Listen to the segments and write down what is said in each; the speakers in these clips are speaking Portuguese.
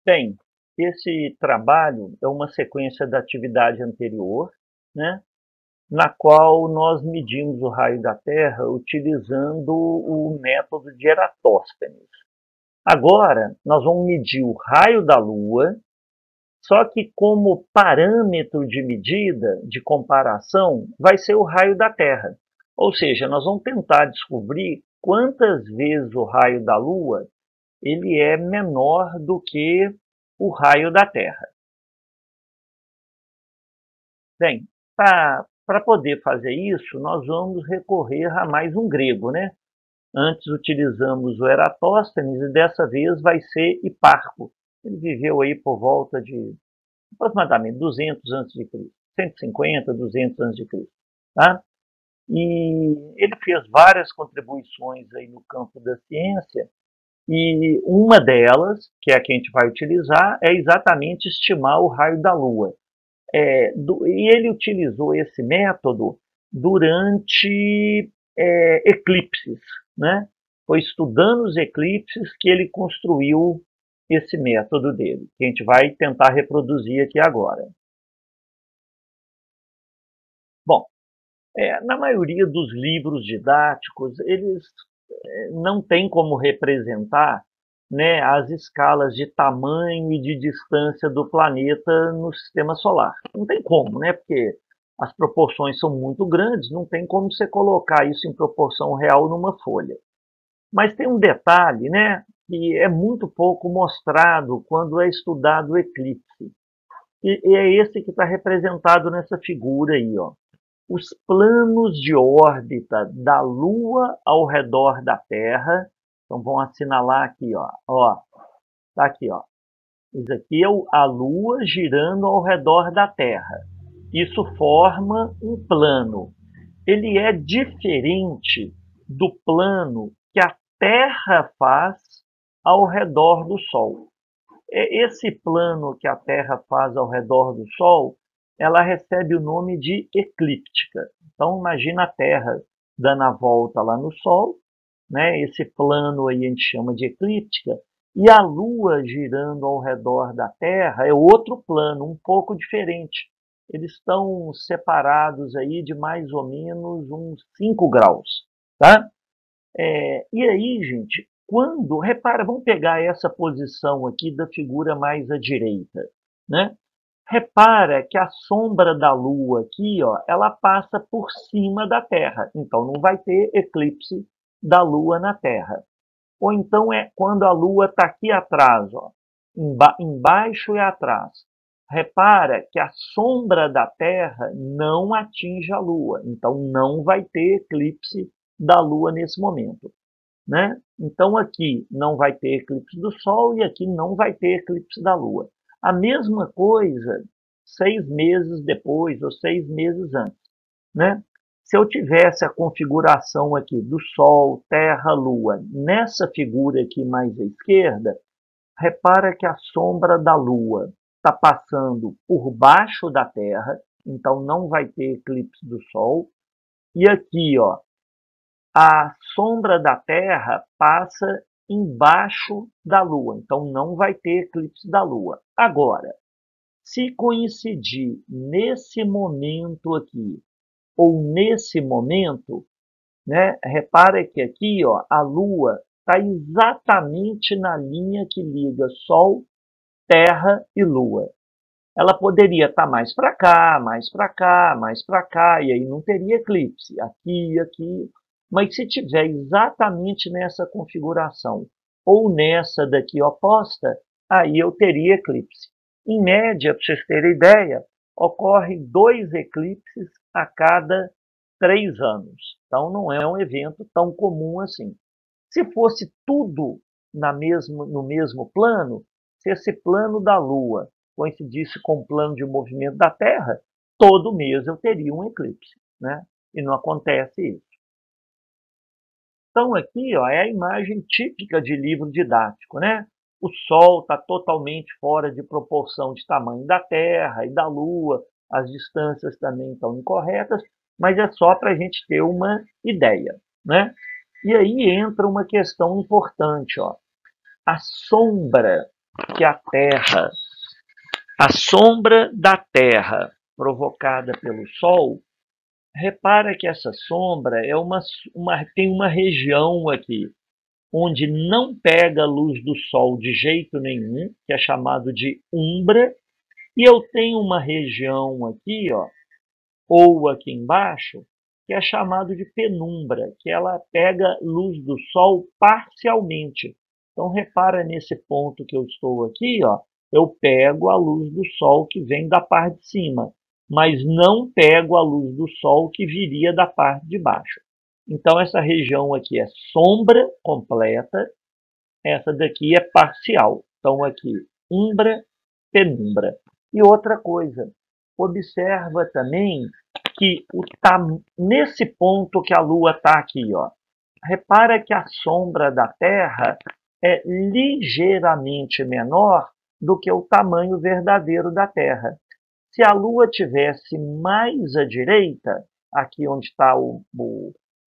Bem, esse trabalho é uma sequência da atividade anterior, né, na qual nós medimos o raio da Terra utilizando o método de Eratóstenes. Agora, nós vamos medir o raio da Lua, só que como parâmetro de medida, de comparação, vai ser o raio da Terra. Ou seja, nós vamos tentar descobrir quantas vezes o raio da Lua ele é menor do que o raio da Terra. Bem, para poder fazer isso, nós vamos recorrer a mais um grego, né? Antes utilizamos o Eratóstenes e dessa vez vai ser Hiparco. Ele viveu aí por volta de aproximadamente 200 a.C., 150, 200 a.C., tá? E ele fez várias contribuições aí no campo da ciência e uma delas, que é a que a gente vai utilizar, é exatamente estimar o raio da Lua. E ele utilizou esse método durante eclipses, né? Foi estudando os eclipses que ele construiu esse método dele, que a gente vai tentar reproduzir aqui agora. Bom, na maioria dos livros didáticos, eles não têm como representar, né, as escalas de tamanho e de distância do planeta no sistema solar. Não tem como, né? Porque as proporções são muito grandes, não tem como você colocar isso em proporção real numa folha. Mas tem um detalhe, né, que é muito pouco mostrado quando é estudado o eclipse. E é esse que está representado nessa figura aí, ó. Os planos de órbita da Lua ao redor da Terra. Então vamos assinalar aqui, ó, tá aqui, ó. Isso aqui é a Lua girando ao redor da Terra. Isso forma um plano. Ele é diferente do plano que a Terra faz ao redor do Sol. Esse plano que a Terra faz ao redor do Sol, ela recebe o nome de eclíptica. Então imagina a Terra dando a volta lá no Sol, né? Esse plano aí a gente chama de eclíptica, e a Lua girando ao redor da Terra é outro plano, um pouco diferente. Eles estão separados aí de mais ou menos uns 5 graus, tá? E aí, gente, repara, vamos pegar essa posição aqui da figura mais à direita, né? Repara que a sombra da Lua aqui, ó, ela passa por cima da Terra, então não vai ter eclipse da Lua na Terra. Ou então é quando a Lua está aqui atrás, ó, embaixo e atrás. Repara que a sombra da Terra não atinge a Lua, então não vai ter eclipse da Lua nesse momento, né? Então aqui não vai ter eclipse do Sol e aqui não vai ter eclipse da Lua. A mesma coisa 6 meses depois ou 6 meses antes, né? Se eu tivesse a configuração aqui do Sol, Terra, Lua, nessa figura aqui mais à esquerda, repara que a sombra da Lua está passando por baixo da Terra, então não vai ter eclipse do Sol. E aqui, ó, a sombra da Terra passa embaixo da Lua, então não vai ter eclipse da Lua. Agora, se coincidir nesse momento aqui ou nesse momento, né, repara que aqui, ó, a Lua está exatamente na linha que liga Sol, Terra e Lua. Ela poderia estar mais para cá, mais para cá, mais para cá, e aí não teria eclipse, aqui, aqui. Mas se tiver exatamente nessa configuração, ou nessa daqui oposta, aí eu teria eclipse. Em média, para vocês terem ideia, ocorre 2 eclipses a cada 3 anos. Então não é um evento tão comum assim. Se fosse tudo no mesmo plano, se esse plano da Lua coincidisse com o plano de movimento da Terra, todo mês eu teria um eclipse, né? E não acontece isso. Então aqui, ó, é a imagem típica de livro didático, né? O Sol está totalmente fora de proporção de tamanho da Terra e da Lua, as distâncias também estão incorretas, mas é só para a gente ter uma ideia, né? E aí entra uma questão importante, ó. A sombra que a Terra, a sombra da Terra provocada pelo Sol, repara que essa sombra tem uma região aqui onde não pega a luz do Sol de jeito nenhum, que é chamado de umbra, e eu tenho uma região aqui, ó, ou aqui embaixo, que é chamado de penumbra, que ela pega luz do Sol parcialmente. Então, repara nesse ponto que eu estou aqui, ó, eu pego a luz do Sol que vem da parte de cima, mas não pego a luz do Sol que viria da parte de baixo. Então, essa região aqui é sombra completa, essa daqui é parcial. Então, aqui, umbra, penumbra. E outra coisa, observa também que nesse ponto que a Lua está aqui, ó, repara que a sombra da Terra é ligeiramente menor do que o tamanho verdadeiro da Terra. Se a Lua tivesse mais à direita, aqui onde está o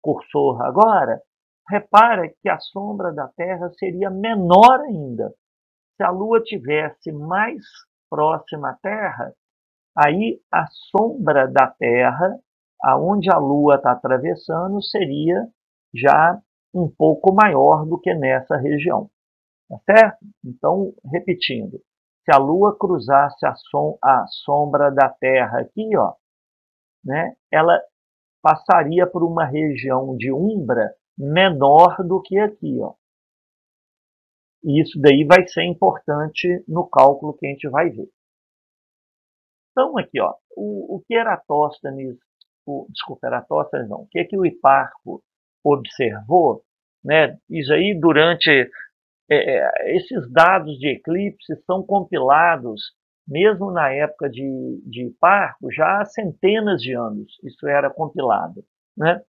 cursor agora, repara que a sombra da Terra seria menor ainda. Se a Lua tivesse mais próxima à Terra, aí a sombra da Terra, aonde a Lua está atravessando, seria já um pouco maior do que nessa região. Tá certo? Então, repetindo, se a Lua cruzasse a sombra da Terra aqui, ó, né, ela passaria por uma região de umbra menor do que aqui, ó. E isso daí vai ser importante no cálculo que a gente vai ver. Então, aqui, ó, o que Eratóstenes, desculpa, Eratóstenes não, o que o Hiparco observou, né, isso aí durante esses dados de eclipse são compilados, mesmo na época de Hiparco, já há centenas de anos isso era compilado, né?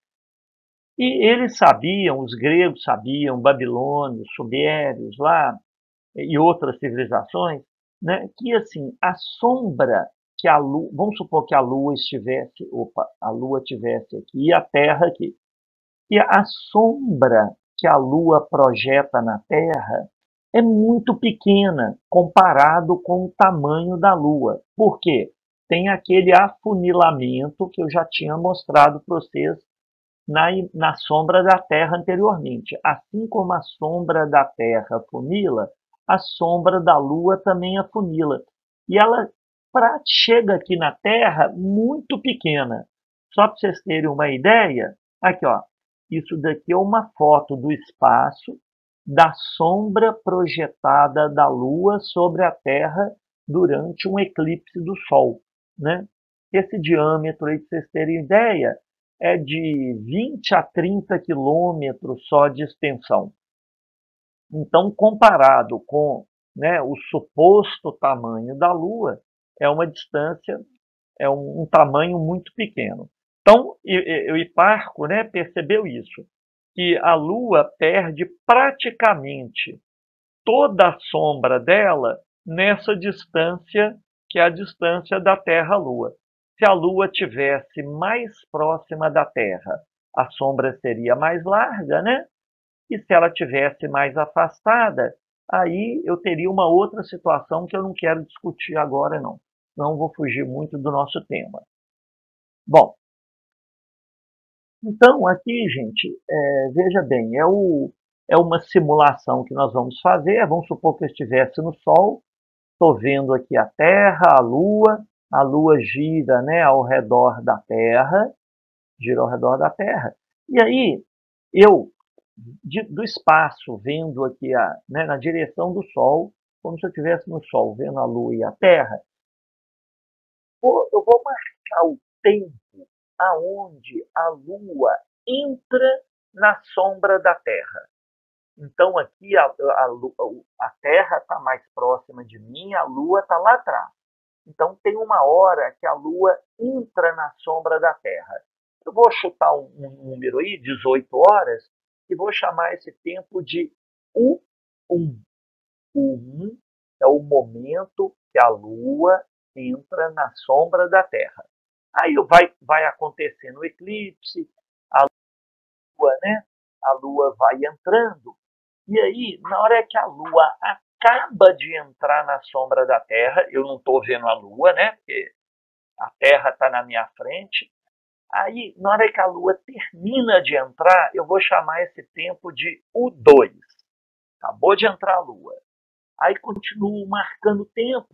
E eles sabiam, os gregos sabiam, babilônios, sumérios lá, e outras civilizações, né, que assim, a sombra que a Lua, vamos supor que a Lua a Lua tivesse aqui e a Terra aqui. E a sombra que a Lua projeta na Terra é muito pequena comparado com o tamanho da Lua. Por quê? Tem aquele afunilamento que eu já tinha mostrado para vocês na sombra da Terra anteriormente. Assim como a sombra da Terra afunila, a sombra da Lua também afunila. E ela chega aqui na Terra muito pequena. Só para vocês terem uma ideia, aqui, ó, isso daqui é uma foto do espaço da sombra projetada da Lua sobre a Terra durante um eclipse do Sol, né? Esse diâmetro aí, para vocês terem ideia, é de 20 a 30 quilômetros só de extensão. Então, comparado com, né, o suposto tamanho da Lua, é uma distância, é um tamanho muito pequeno. Então, o Hiparco, né, percebeu isso, que a Lua perde praticamente toda a sombra dela nessa distância, que é a distância da Terra-Lua. Se a Lua tivesse mais próxima da Terra, a sombra seria mais larga, né? E se ela tivesse mais afastada, aí eu teria uma outra situação que eu não quero discutir agora, não. Não vou fugir muito do nosso tema. Bom, então aqui, gente, veja bem, é uma simulação que nós vamos fazer. Vamos supor que eu estivesse no Sol, estou vendo aqui a Terra, a Lua gira, né, ao redor da Terra, gira ao redor da Terra. E aí, eu, do espaço, vendo aqui né, na direção do Sol, como se eu estivesse no Sol, vendo a Lua e a Terra, eu vou marcar o tempo aonde a Lua entra na sombra da Terra. Então, aqui a Terra está mais próxima de mim, a Lua está lá atrás. Então, tem uma hora que a Lua entra na sombra da Terra. Eu vou chutar um número aí, 18 horas, e vou chamar esse tempo de U1. O 1 é o momento que a Lua entra na sombra da Terra. Aí vai acontecendo o eclipse, a Lua, né? A Lua vai entrando, e aí, na hora que a Lua acaba de entrar na sombra da Terra, eu não estou vendo a Lua, né? Porque a Terra está na minha frente. Aí, na hora que a Lua termina de entrar, eu vou chamar esse tempo de U2. Acabou de entrar a Lua. Aí continuo marcando tempo.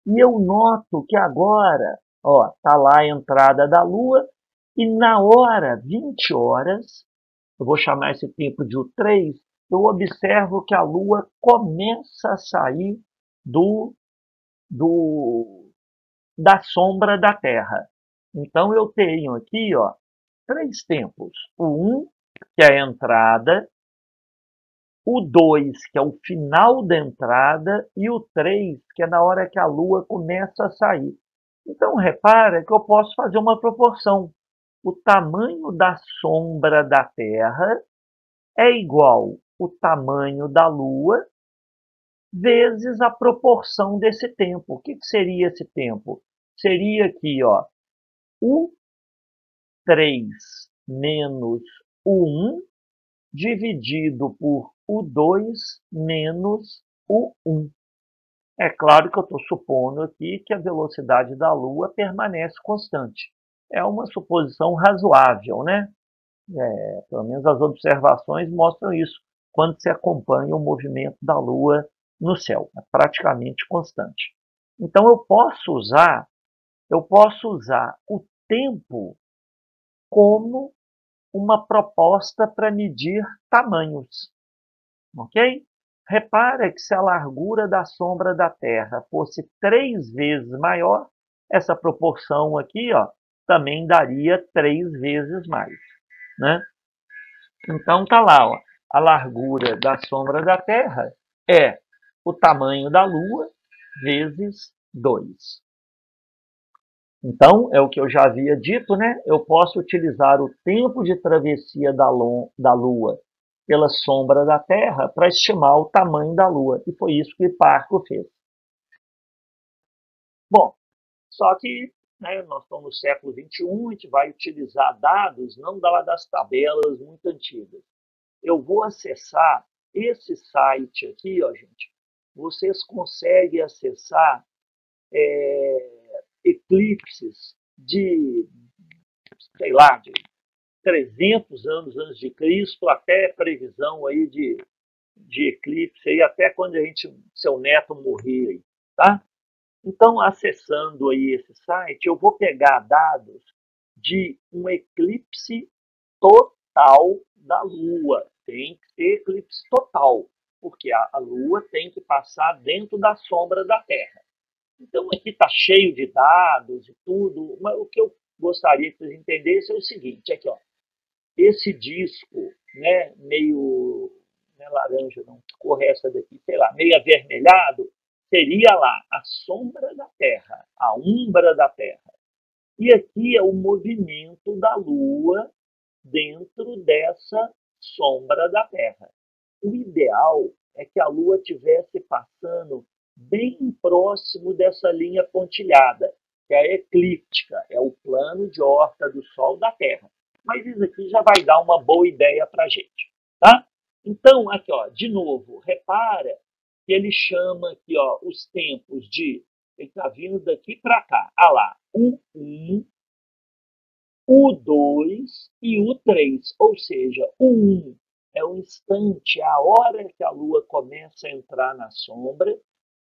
E eu noto que agora, ó, tá lá a entrada da Lua, e na hora, 20 horas, eu vou chamar esse tempo de U3, eu observo que a Lua começa a sair do, da sombra da Terra. Então eu tenho aqui, ó, 3 tempos. O 1, que é a entrada, o 2, que é o final da entrada, e o 3, que é na hora que a Lua começa a sair. Então, repara que eu posso fazer uma proporção. O tamanho da sombra da Terra é igual ao tamanho da Lua vezes a proporção desse tempo. O que seria esse tempo? Seria aqui, ó, o 3 menos o 1 dividido por U2 menos o 1. É claro que eu estou supondo aqui que a velocidade da Lua permanece constante. É uma suposição razoável, né? Pelo menos as observações mostram isso quando se acompanha o movimento da Lua no céu. É praticamente constante. Então eu posso usar o tempo como uma proposta para medir tamanhos, ok? Repara que se a largura da sombra da Terra fosse 3 vezes maior, essa proporção aqui, ó, também daria 3 vezes mais, né? Então tá lá, ó, a largura da sombra da Terra é o tamanho da Lua vezes 2. Então, é o que eu já havia dito, né? Eu posso utilizar o tempo de travessia da Lua pela sombra da Terra para estimar o tamanho da Lua. E foi isso que Hipparco fez. Bom, só que, né, nós estamos no século XXI, a gente vai utilizar dados não das tabelas muito antigas. Eu vou acessar esse site aqui, ó, gente. Vocês conseguem acessar eclipses de, sei lá, de 300 anos antes de Cristo até previsão aí de eclipse aí até quando seu neto morrer aí, tá? Então, acessando aí esse site, eu vou pegar dados de um eclipse total da Lua. Tem que ter eclipse total, porque a Lua tem que passar dentro da sombra da Terra. Então, aqui está cheio de dados e tudo, mas o que eu gostaria que vocês entendessem é o seguinte, aqui, ó, esse disco, né, meio, não é laranja, não, cor essa daqui, sei lá, meio avermelhado, seria lá a sombra da Terra, a umbra da Terra. E aqui é o movimento da Lua dentro dessa sombra da Terra. O ideal é que a Lua estivesse passando bem próximo dessa linha pontilhada, que é a eclíptica, é o plano de órbita do Sol da Terra. Mas isso aqui já vai dar uma boa ideia para a gente, tá? Então, aqui, ó, de novo, repara que ele chama aqui, ó, os tempos de, ele está vindo daqui para cá, ah lá, U1, U2 e U3, ou seja, o 1 é o instante, a hora que a Lua começa a entrar na sombra,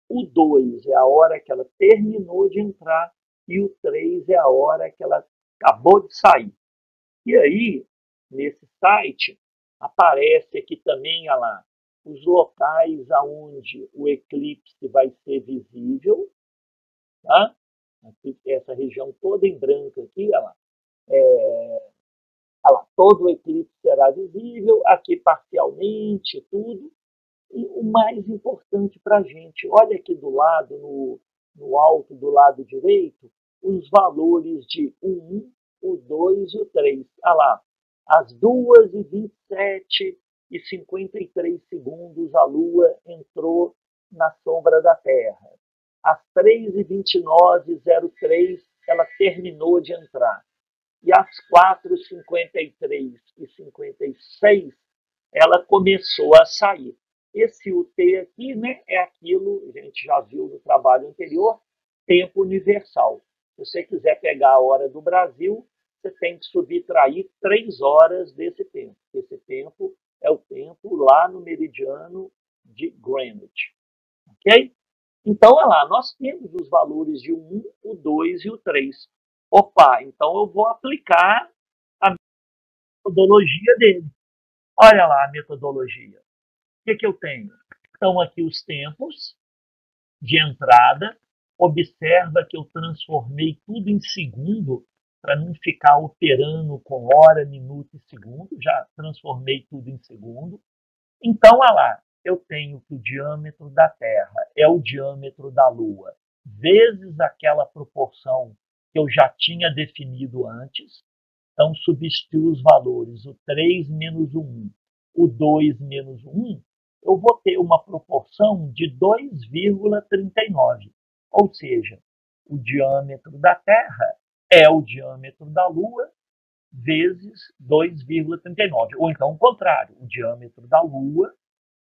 o 2 é a hora que ela terminou de entrar e o 3 é a hora que ela acabou de sair. E aí, nesse site, aparece aqui também, olha lá, os locais aonde o eclipse vai ser visível, tá? Aqui, essa região toda em branco aqui, olha lá. Olha lá, todo o eclipse será visível, aqui parcialmente, tudo. E o mais importante para a gente, olha aqui do lado, no alto do lado direito, os valores de o 1, o 2 e o 3. Olha lá, às 2h27 e 53 segundos a Lua entrou na sombra da Terra. Às 3h29:03 ela terminou de entrar. E às 4h53 e 56 ela começou a sair. Esse UT aqui, gente já viu no trabalho anterior, tempo universal. Se você quiser pegar a hora do Brasil, você tem que subtrair 3 horas desse tempo. Esse tempo é o tempo lá no meridiano de Greenwich. Ok? Então, olha lá, nós temos os valores de 1, o 2 e o 3. Opa, então eu vou aplicar a metodologia dele. Olha lá a metodologia. O que eu tenho? Estão aqui os tempos de entrada. Observa que eu transformei tudo em segundo para não ficar operando com hora, minuto e segundo. Já transformei tudo em segundo. Então, olha lá, eu tenho que o diâmetro da Terra é o diâmetro da Lua, vezes aquela proporção que eu já tinha definido antes. Então, substituo os valores, o 3 menos o 1, o 2 menos o 1, eu vou ter uma proporção de 2,39. Ou seja, o diâmetro da Terra é o diâmetro da Lua vezes 2,39. Ou então o contrário, o diâmetro da Lua,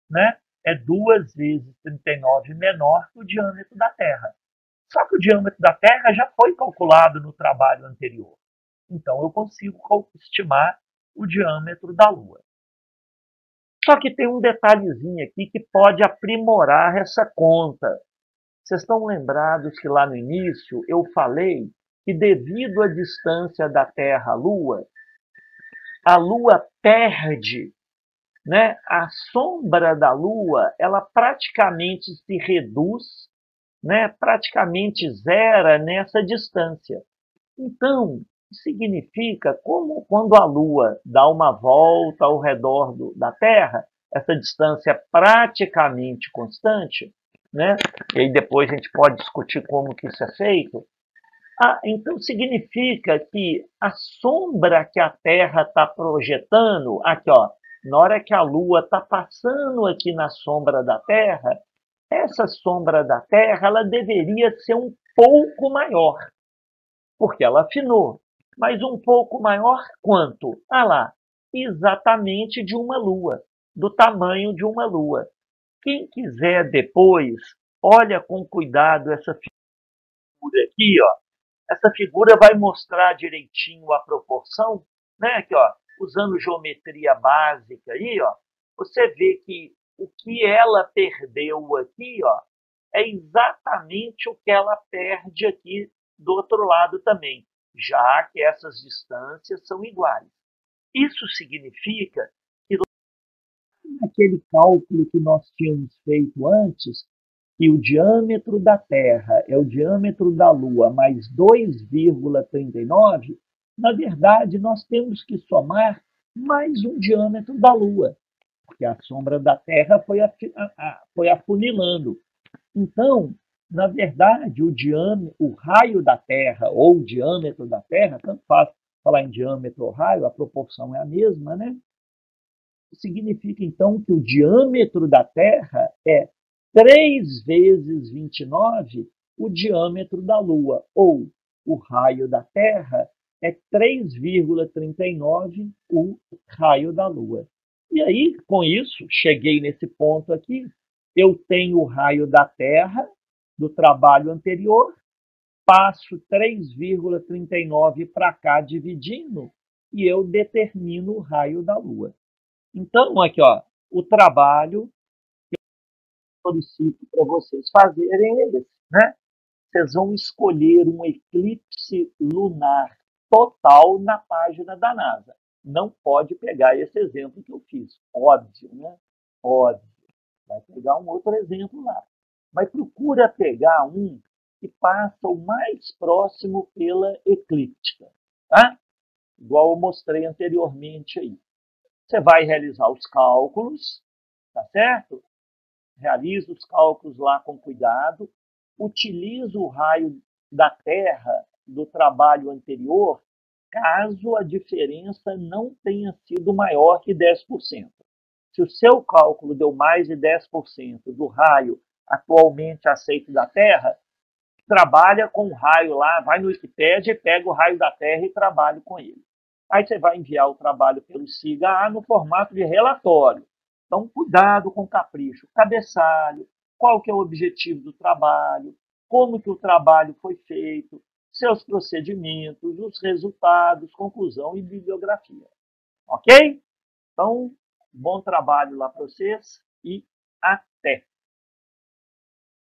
né, é 2 vezes 39 menor que o diâmetro da Terra. Só que o diâmetro da Terra já foi calculado no trabalho anterior. Então, eu consigo estimar o diâmetro da Lua. Só que tem um detalhezinho aqui que pode aprimorar essa conta. Vocês estão lembrados que lá no início eu falei que devido à distância da Terra à Lua, a Lua perde, né? A sombra da Lua, ela praticamente se reduz, né? Praticamente zera nessa distância. Então, significa como quando a Lua dá uma volta ao redor da Terra, essa distância é praticamente constante, né? E aí depois a gente pode discutir como que isso é feito. Então significa que a sombra que a Terra está projetando, aqui ó, na hora que a Lua está passando aqui na sombra da Terra, essa sombra da Terra ela deveria ser um pouco maior, porque ela afinou. Mas um pouco maior quanto? Ah lá, exatamente de uma lua, do tamanho de uma lua. Quem quiser depois, olha com cuidado essa figura aqui, ó. Essa figura vai mostrar direitinho a proporção, né? Aqui, ó, usando geometria básica aí, ó, você vê que o que ela perdeu aqui, ó, é exatamente o que ela perde aqui do outro lado também, já que essas distâncias são iguais. Isso significa que naquele cálculo que nós tínhamos feito antes, que o diâmetro da Terra é o diâmetro da Lua mais 2,39, na verdade nós temos que somar mais um diâmetro da Lua, porque a sombra da Terra foi afunilando. Então, na verdade, o raio da Terra ou o diâmetro da Terra, tanto faz falar em diâmetro ou raio, a proporção é a mesma, né? Significa, então, que o diâmetro da Terra é 3 vezes 29 o diâmetro da Lua, ou o raio da Terra é 3,39 o raio da Lua. E aí, com isso, cheguei nesse ponto aqui, eu tenho o raio da Terra do trabalho anterior, passo 3,39 para cá dividindo e eu determino o raio da Lua. Então, aqui, ó, o trabalho que eu solicito para vocês fazerem é esse, né? Vocês vão escolher um eclipse lunar total na página da NASA. Não pode pegar esse exemplo que eu fiz, óbvio, né? Óbvio. Vai pegar um outro exemplo lá. Mas procura pegar um que passa o mais próximo pela eclíptica, tá? Igual eu mostrei anteriormente aí. Você vai realizar os cálculos, tá certo? Realiza os cálculos lá com cuidado, utiliza o raio da Terra do trabalho anterior, caso a diferença não tenha sido maior que 10%. Se o seu cálculo deu mais de 10% do raio atualmente aceito da Terra, trabalha com o raio lá, vai no Wikipedia, pega o raio da Terra e trabalha com ele. Aí você vai enviar o trabalho pelo SIGA no formato de relatório. Então, cuidado com o capricho. Cabeçalho, qual que é o objetivo do trabalho, como que o trabalho foi feito, seus procedimentos, os resultados, conclusão e bibliografia. Ok? Então, bom trabalho lá para vocês e até!